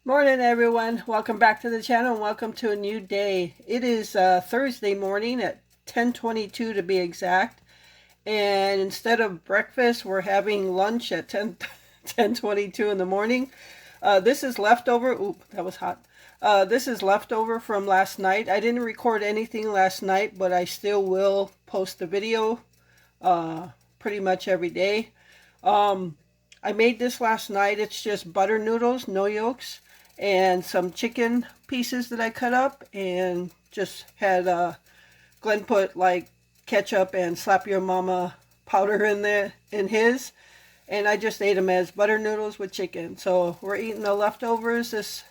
Morning everyone, welcome back to the channel and welcome to a new day. It is Thursday morning at 10:22 to be exact, and instead of breakfast we're having lunch at 10:22 in the morning. This is leftover. Oop, that was hot. This is leftover from last night. I didn't record anything last night, but I still will post the video pretty much every day. I made this last night. It's just butter noodles, no yolks, and some chicken pieces that I cut up, and just had Glenn put like ketchup and slap your mama powder in there in his, and I just ate them as butter noodles with chicken. So we're eating the leftovers this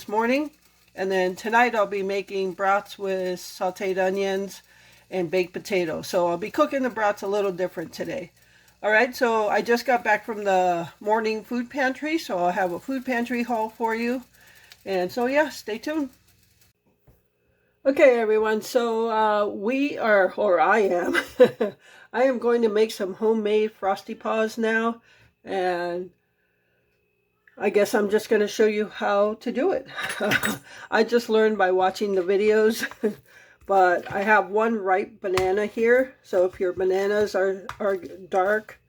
morning, and then tonight I'll be making brats with sauteed onions and baked potatoes. So I'll be cooking the brats a little different today. Alright, so I just got back from the morning food pantry, so I'll have a food pantry haul for you. And so yeah, stay tuned. Okay everyone, so I am, I am going to make some homemade Frosty Paws now. And I guess I'm just going to show you how to do it. I just learned by watching the videos. But I have one ripe banana here, so if your bananas are dark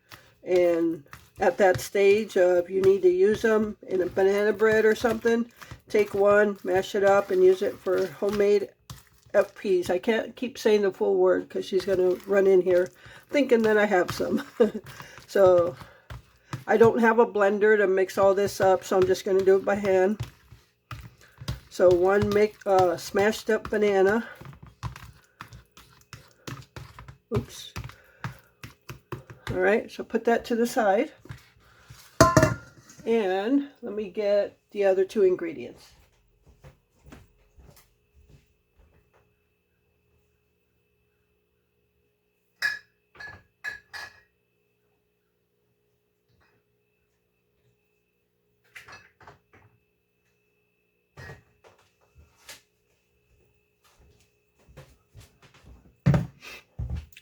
and at that stage if you need to use them in a banana bread or something, take one, mash it up, and use it for homemade FPs. I can't keep saying the full word because she's going to run in here thinking that I have some. So I don't have a blender to mix all this up, so I'm just going to do it by hand. So one smashed up banana. Oops. All right, so put that to the side. And let me get the other two ingredients.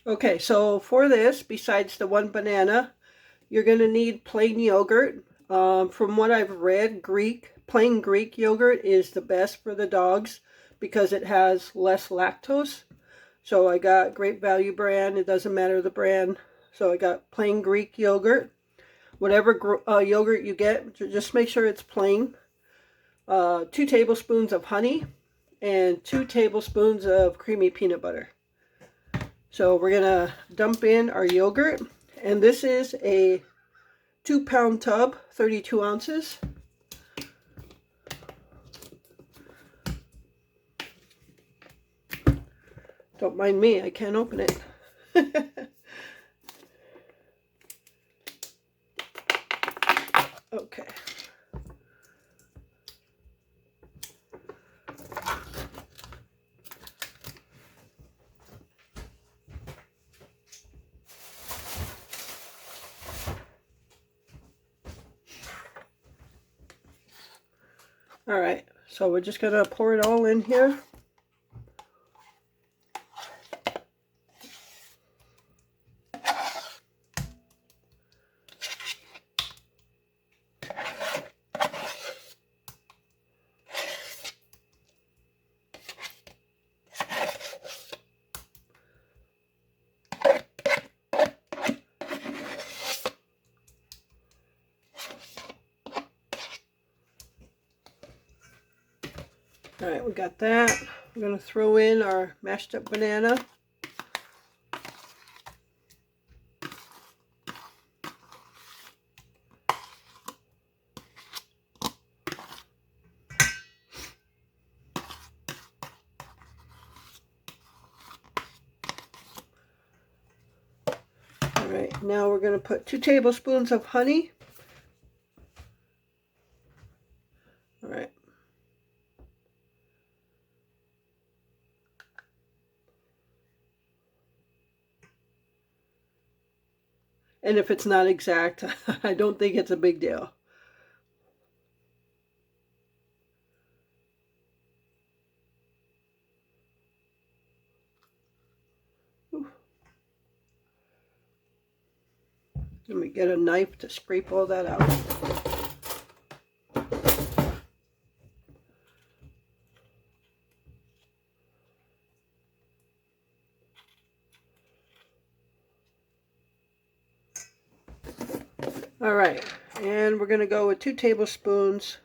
Okay, so for this, besides the one banana, you're going to need plain yogurt. From what I've read, plain Greek yogurt is the best for the dogs because it has less lactose. So I got Great Value brand. It doesn't matter the brand. So I got plain Greek yogurt. Whatever yogurt you get, just make sure it's plain. 2 tablespoons of honey and 2 tablespoons of creamy peanut butter. So we're going to dump in our yogurt, and this is a 2-pound tub, 32 ounces. Don't mind me, I can't open it. Okay. All right, so we're just gonna pour it all in here. All right, we got that. We're going to throw in our mashed up banana. All right, now we're going to put 2 tablespoons of honey. All right. And if it's not exact, I don't think it's a big deal. Let me get a knife to scrape all that out. All right, and we're going to go with 2 tablespoons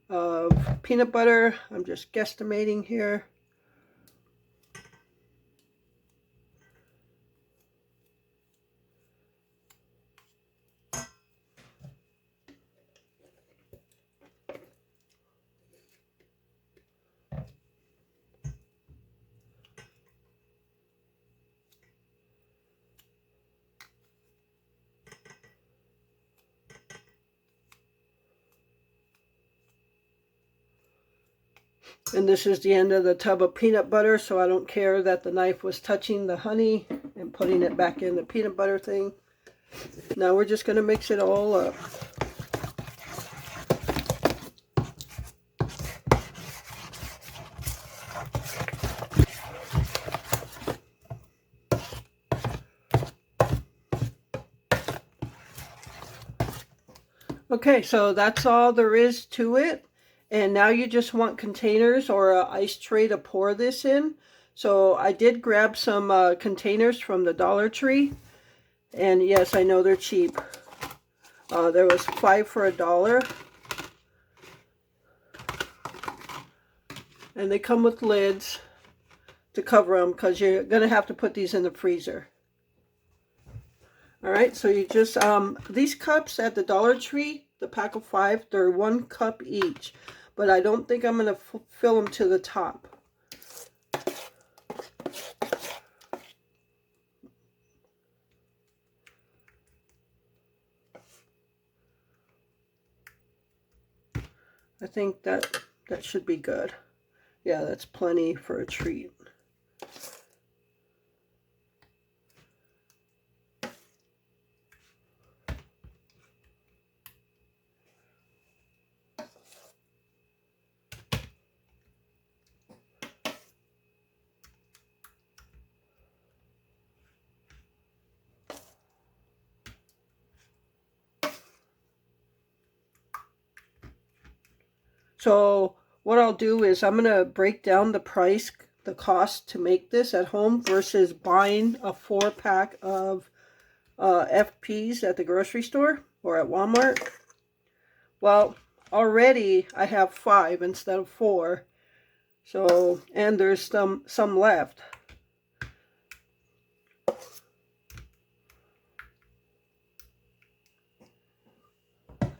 of peanut butter. I'm just guesstimating here. And this is the end of the tub of peanut butter, so I don't care that the knife was touching the honey and putting it back in the peanut butter thing. Now we're just going to mix it all up. Okay, so that's all there is to it. And now you just want containers or an ice tray to pour this in. So I did grab some containers from the Dollar Tree. And yes, I know they're cheap. There was 5 for $1. And they come with lids to cover them because you're going to have to put these in the freezer. All right, so you just, these cups at the Dollar Tree, the pack of 5, they're 1 cup each. But I don't think I'm going to fill them to the top. I think that should be good. Yeah, that's plenty for a treat. So what I'll do is I'm going to break down the price, the cost to make this at home versus buying a 4-pack of FPs at the grocery store or at Walmart. Well, already I have 5 instead of 4. So, and there's some left.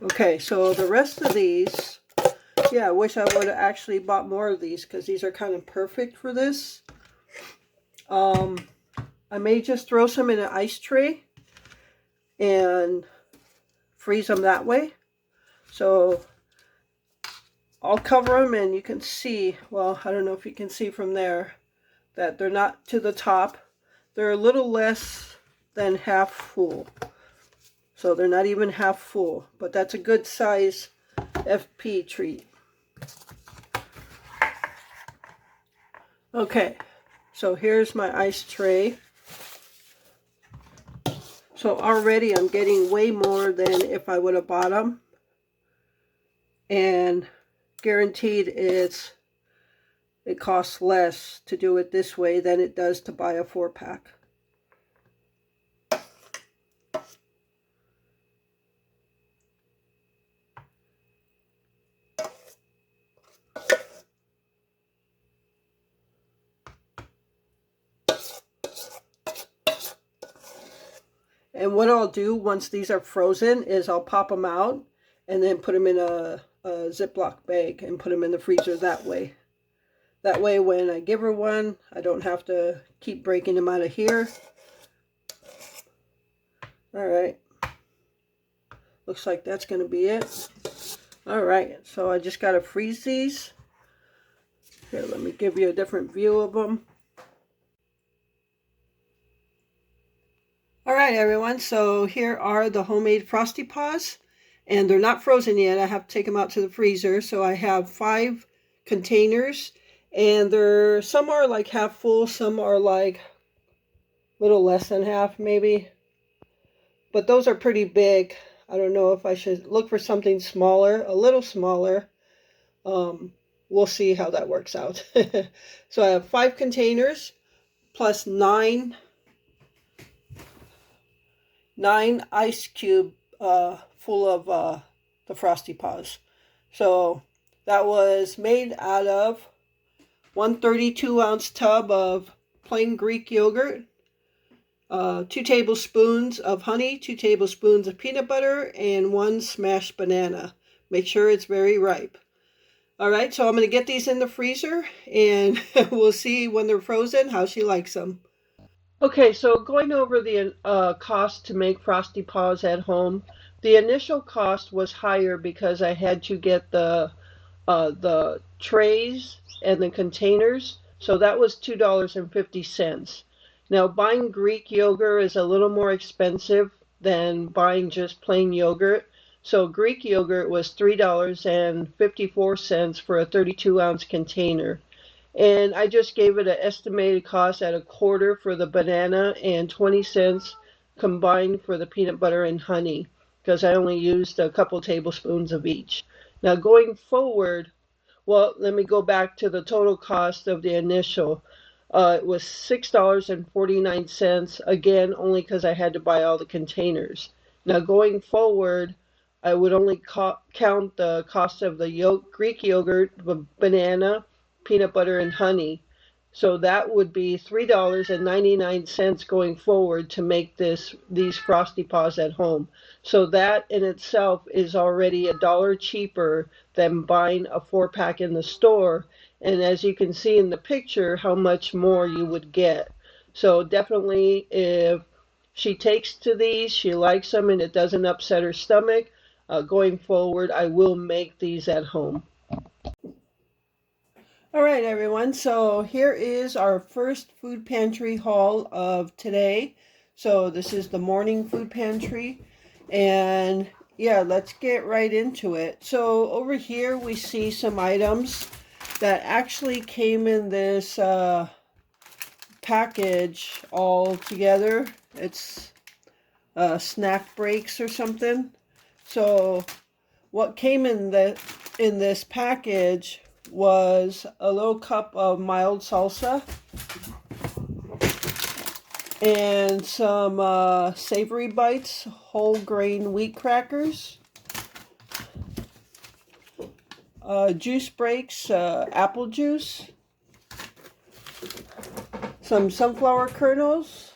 Okay, so the rest of these, yeah, I wish I would have actually bought more of these because these are kind of perfect for this. I may just throw some in an ice tray and freeze them that way. So I'll cover them and you can see, well, I don't know if you can see from there, that they're not to the top. They're a little less than half full. So they're not even half full, but that's a good size FP treat. Okay, so here's my ice tray. So already I'm getting way more than if I would have bought them. And guaranteed it costs less to do it this way than it does to buy a 4-pack. And what I'll do once these are frozen is I'll pop them out and then put them in a Ziploc bag and put them in the freezer that way. That way when I give her one, I don't have to keep breaking them out of here. All right. Looks like that's going to be it. All right, so I just got to freeze these. Here, let me give you a different view of them. All right, everyone, so here are the homemade Frosty Paws, and they're not frozen yet. I have to take them out to the freezer, so I have 5 containers, and some are like half full, some are like a little less than half, maybe. But those are pretty big. I don't know if I should look for something smaller, a little smaller. We'll see how that works out. So I have 5 containers plus 9 ice cube full of the Frosty Paws. So that was made out of 132-ounce tub of plain Greek yogurt, 2 tablespoons of honey, 2 tablespoons of peanut butter, and 1 smashed banana. Make sure it's very ripe. All right, so I'm going to get these in the freezer, and we'll see when they're frozen how she likes them. Okay, so going over the cost to make Frosty Paws at home, the initial cost was higher because I had to get the trays and the containers, so that was $2.50. Now, buying Greek yogurt is a little more expensive than buying just plain yogurt. So Greek yogurt was $3.54 for a 32-ounce container. And I just gave it an estimated cost at a quarter for the banana and 20 cents combined for the peanut butter and honey, because I only used a couple tablespoons of each. Now going forward, well, let me go back to the total cost of the initial. It was $6.49, again, only because I had to buy all the containers. Now going forward, I would only count the cost of the Greek yogurt, the banana, peanut butter, and honey. So that would be $3.99 going forward to make these Frosty Paws at home. So that in itself is already $1 cheaper than buying a 4-pack in the store. And as you can see in the picture, how much more you would get. So definitely, if she takes to these, she likes them, and it doesn't upset her stomach, going forward, I will make these at home. All right, everyone. So here is our first food pantry haul of today. So this is the morning food pantry. And yeah, let's get right into it. So over here we see some items that actually came in this package all together. It's snack breaks or something. So what came in this package was a little cup of mild salsa and some Savory Bites whole grain wheat crackers, juice breaks, apple juice, some sunflower kernels,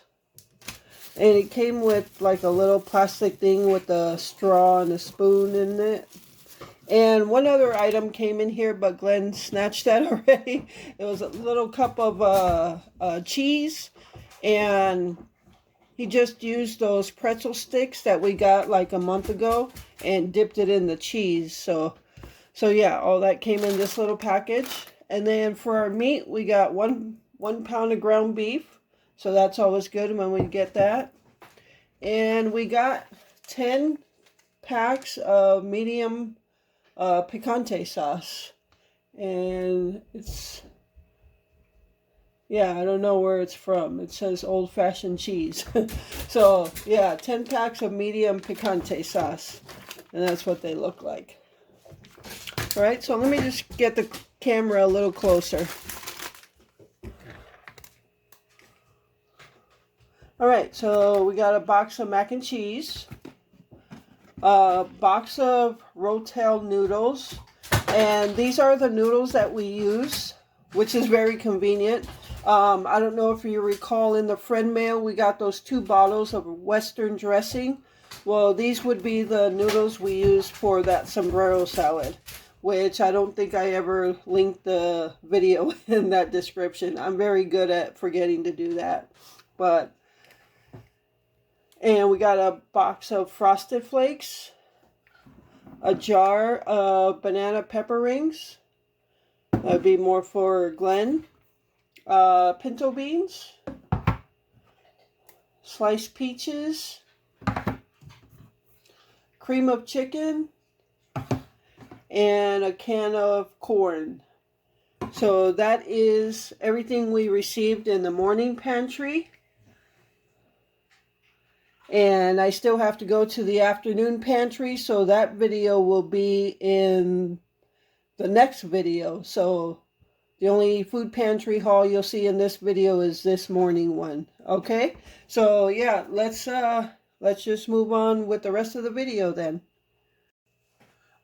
and it came with like a little plastic thing with a straw and a spoon in it. And one other item came in here, but Glenn snatched that already. It was a little cup of cheese, and he just used those pretzel sticks that we got like a month ago and dipped it in the cheese. So yeah, all that came in this little package. And then for our meat, we got one pound of ground beef. So that's always good when we get that. And we got 10 packs of medium picante sauce, and it's, yeah, I don't know where it's from. It says old-fashioned cheese. So yeah, 10 packs of medium picante sauce, and that's what they look like. All right, so let me just get the camera a little closer. All right, so we got a box of mac and cheese, a box of Rotel noodles, and these are the noodles that we use, which is very convenient. I don't know if you recall, in the friend mail we got those 2 bottles of Western dressing. Well, these would be the noodles we used for that sombrero salad, which I don't think I ever linked the video in that description. I'm very good at forgetting to do that. And we got a box of Frosted Flakes, a jar of banana pepper rings. That'd be more for Glenn. Pinto beans, sliced peaches, cream of chicken, and a can of corn. So that is everything we received in the morning pantry. And I still have to go to the afternoon pantry, so that video will be in the next video. So the only food pantry haul you'll see in this video is this morning one. Okay? So yeah, let's just move on with the rest of the video then.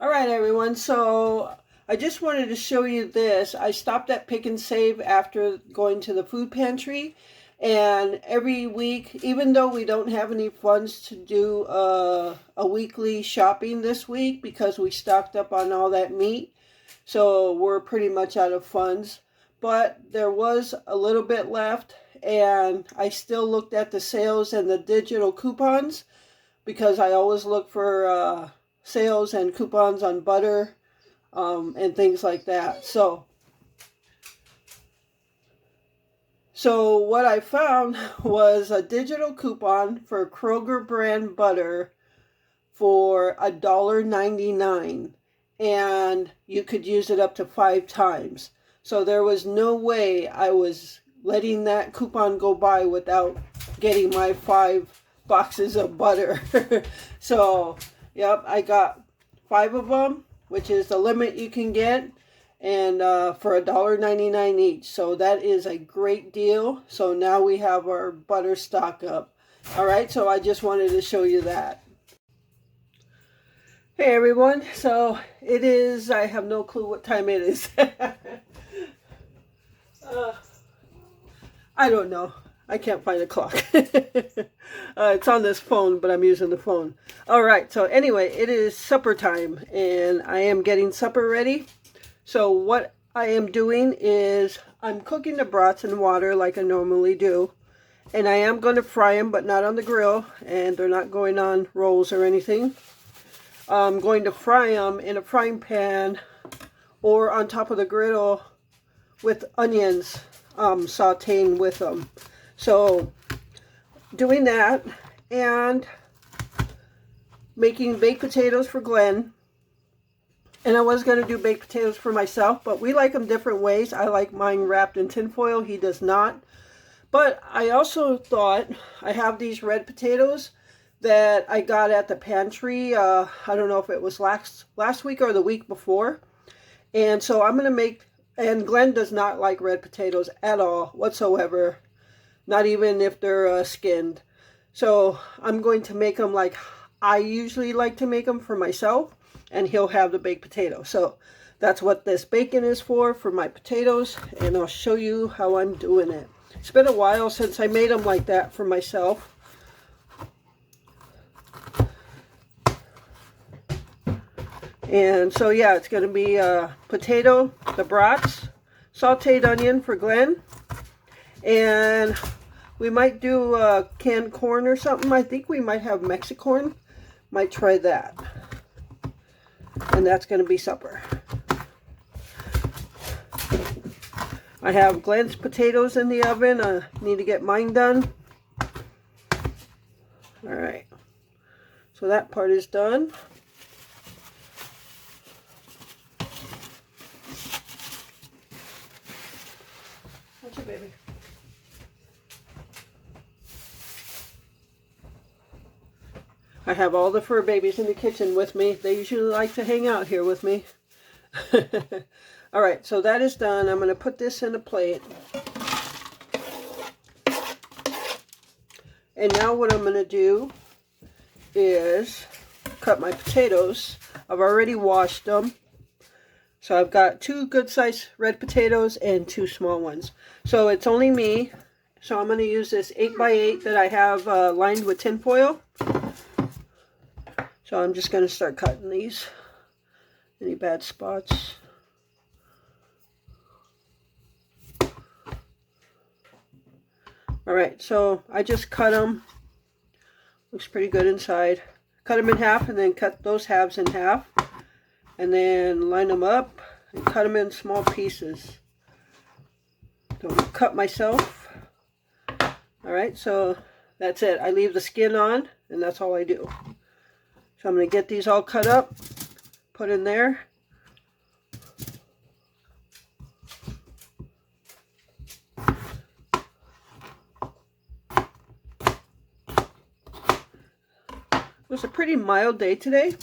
All right, everyone. So I just wanted to show you this. I stopped at Pick and Save after going to the food pantry. And every week, even though we don't have any funds to do a weekly shopping this week because we stocked up on all that meat, so we're pretty much out of funds. But there was a little bit left, and I still looked at the sales and the digital coupons because I always look for sales and coupons on butter and things like that. So what I found was a digital coupon for Kroger brand butter for $1.99, and you could use it up to 5 times. So there was no way I was letting that coupon go by without getting my 5 boxes of butter. So, yep, I got 5 of them, which is the limit you can get, and for $1.99 each. So that is a great deal. So now we have our butter stock up. All right, so I just wanted to show you that. Hey everyone, so it is, I have no clue what time it is. I don't know. I can't find a clock. It's on this phone, but I'm using the phone. All right, so anyway, it is supper time, and I am getting supper ready. So what I am doing is I'm cooking the brats in water like I normally do. And I am going to fry them, but not on the grill. And they're not going on rolls or anything. I'm going to fry them in a frying pan or on top of the griddle with onions sauteing with them. So doing that and making baked potatoes for Glenn. And I was going to do baked potatoes for myself, but we like them different ways. I like mine wrapped in tinfoil. He does not. But I also thought, I have these red potatoes that I got at the pantry. I don't know if it was last week or the week before. And so I'm going to make, and Glenn does not like red potatoes at all whatsoever. Not even if they're skinned. So I'm going to make them like I usually like to make them for myself. And he'll have the baked potato. So that's what this bacon is for my potatoes. And I'll show you how I'm doing it. It's been a while since I made them like that for myself. And so yeah, it's going to be potato, the brats, sauteed onion for Glenn. And we might do canned corn or something. I think we might have Mexicorn. Might try that. And that's going to be supper. I have Glenn's potatoes in the oven. I need to get mine done. Alright. So that part is done. What's your baby? I have all the fur babies in the kitchen with me. They usually like to hang out here with me. All right, so that is done. I'm going to put this in a plate. And now what I'm going to do is cut my potatoes. I've already washed them. So I've got 2 good-sized red potatoes and 2 small ones. So it's only me. So I'm going to use this 8x8 that I have lined with tin foil. So I'm just going to start cutting these. Any bad spots? Alright, so I just cut them. Looks pretty good inside. Cut them in half and then cut those halves in half. And then line them up and cut them in small pieces. Don't cut myself. Alright, so that's it. I leave the skin on and that's all I do. So I'm going to get these all cut up, put in there. It was a pretty mild day today.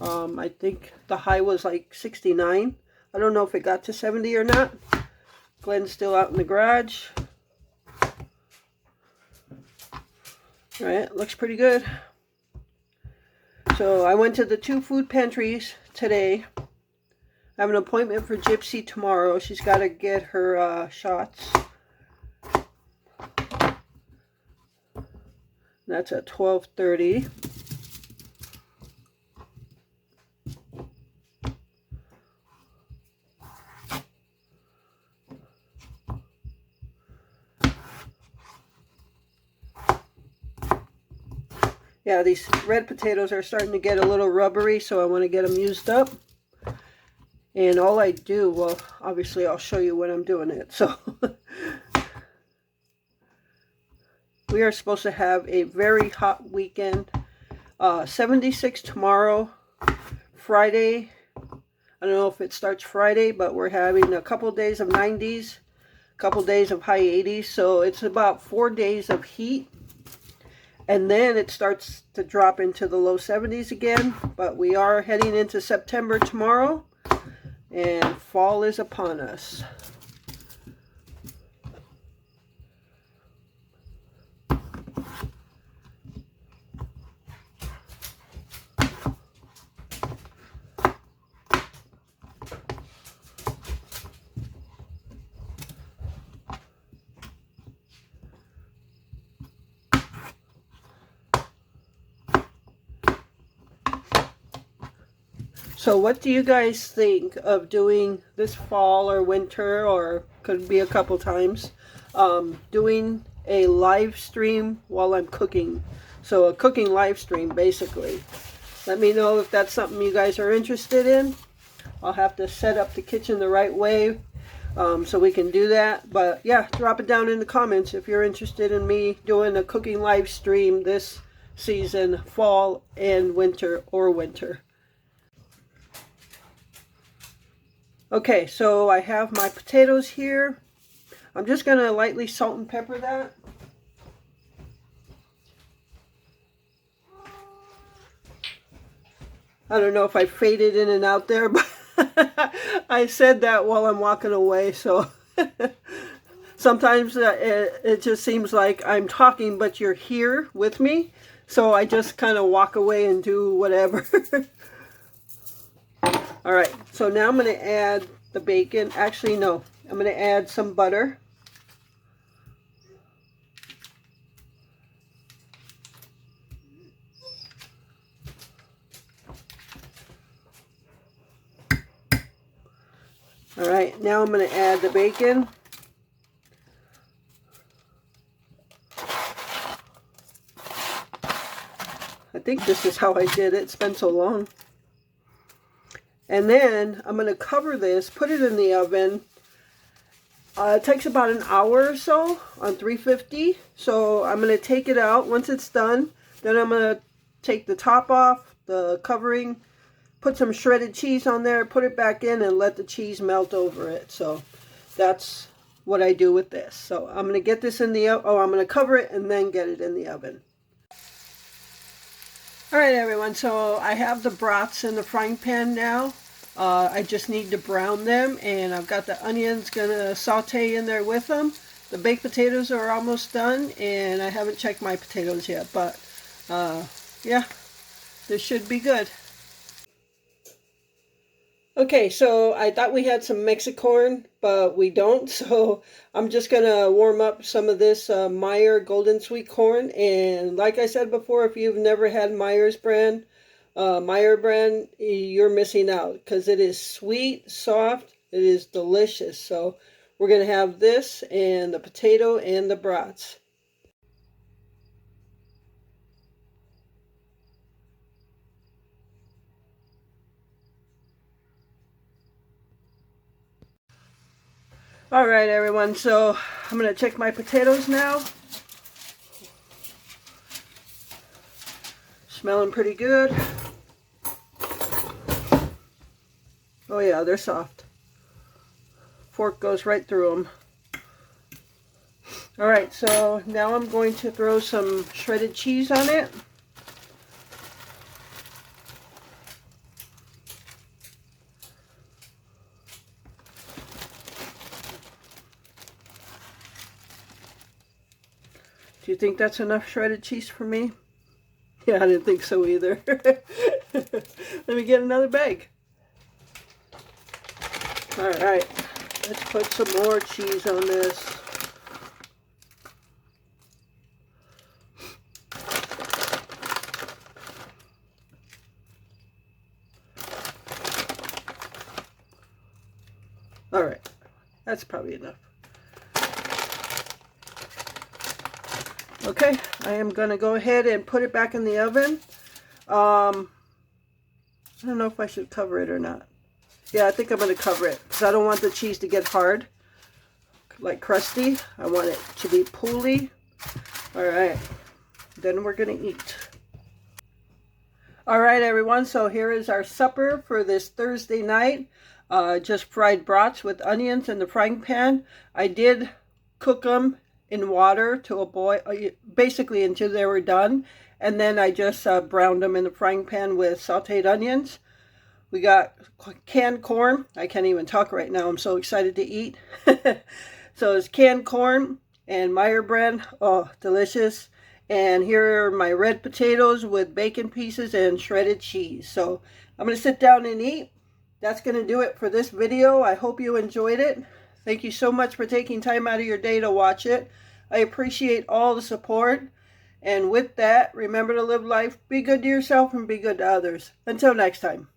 I think the high was like 69. I don't know if it got to 70 or not. Glenn's still out in the garage. Alright, looks pretty good. So I went to the 2 food pantries today. I have an appointment for Gypsy tomorrow. She's got to get her shots. That's at 12:30. Yeah, these red potatoes are starting to get a little rubbery, so I want to get them used up. And all I do, well, obviously I'll show you when I'm doing it. So we are supposed to have a very hot weekend. 76 tomorrow, Friday. I don't know if it starts Friday, but we're having a couple days of 90s, a couple days of high 80s. So it's about 4 days of heat. And then it starts to drop into the low 70s again. But we are heading into September tomorrow. And fall is upon us. So what do you guys think of doing this fall or winter, or could be a couple times, doing a live stream while I'm cooking? So a cooking live stream, basically. Let me know if that's something you guys are interested in. I'll have to set up the kitchen the right way so we can do that. But yeah, drop it down in the comments if you're interested in me doing a cooking live stream this season, fall and winter, or winter. Okay, so I have my potatoes here. I'm just going to lightly salt and pepper that. I don't know if I faded in and out there, but I said that while I'm walking away, so sometimes it just seems like I'm talking, but you're here with me, so I just kind of walk away and do whatever. All right, so now I'm going to add the bacon. Actually, no, I'm going to add some butter. All right, now I'm going to add the bacon. I think this is how I did it. It's been so long. And then I'm going to cover this, put it in the oven. It takes about an hour or so on 350. So I'm going to take it out. Once it's done, then I'm going to take the top off, the covering, put some shredded cheese on there, put it back in, and let the cheese melt over it. So that's what I do with this. So I'm going to get this in the oven. Oh, I'm going to cover it and then get it in the oven. All right, everyone, so I have the brats in the frying pan now. I just need to brown them, and I've got the onions gonna saute in there with them. The baked potatoes are almost done, and I haven't checked my potatoes yet, but yeah, this should be good. Okay, so I thought we had some Mexicorn, but we don't, so I'm just going to warm up some of this Meyer Golden Sweet Corn. And like I said before, if you've never had Meyer brand, you're missing out, because it is sweet, soft, it is delicious. So we're going to have this and the potato and the brats. All right, everyone, so I'm going to check my potatoes now. Smelling pretty good. Oh yeah, they're soft. Fork goes right through them. All right, so now I'm going to throw some shredded cheese on it. Do you think that's enough shredded cheese for me? Yeah, I didn't think so either. Let me get another bag. All right, let's put some more cheese on this. All right, that's probably enough. Okay, I am going to go ahead and put it back in the oven. I don't know if I should cover it or not. Yeah, I think I'm going to cover it because I don't want the cheese to get hard, like crusty. I want it to be pooly. All right, then we're going to eat. All right, everyone, so here is our supper for this Thursday night. Just fried brats with onions in the frying pan. I did cook them in water to a boil, basically until they were done. And then I just browned them in the frying pan with sauteed onions. We got canned corn. I can't even talk right now. I'm so excited to eat. So it's canned corn and Meyer bread. Oh, delicious. And here are my red potatoes with bacon pieces and shredded cheese. So I'm going to sit down and eat. That's going to do it for this video. I hope you enjoyed it. Thank you so much for taking time out of your day to watch it. I appreciate all the support. And with that, remember to live life, be good to yourself, and be good to others. Until next time.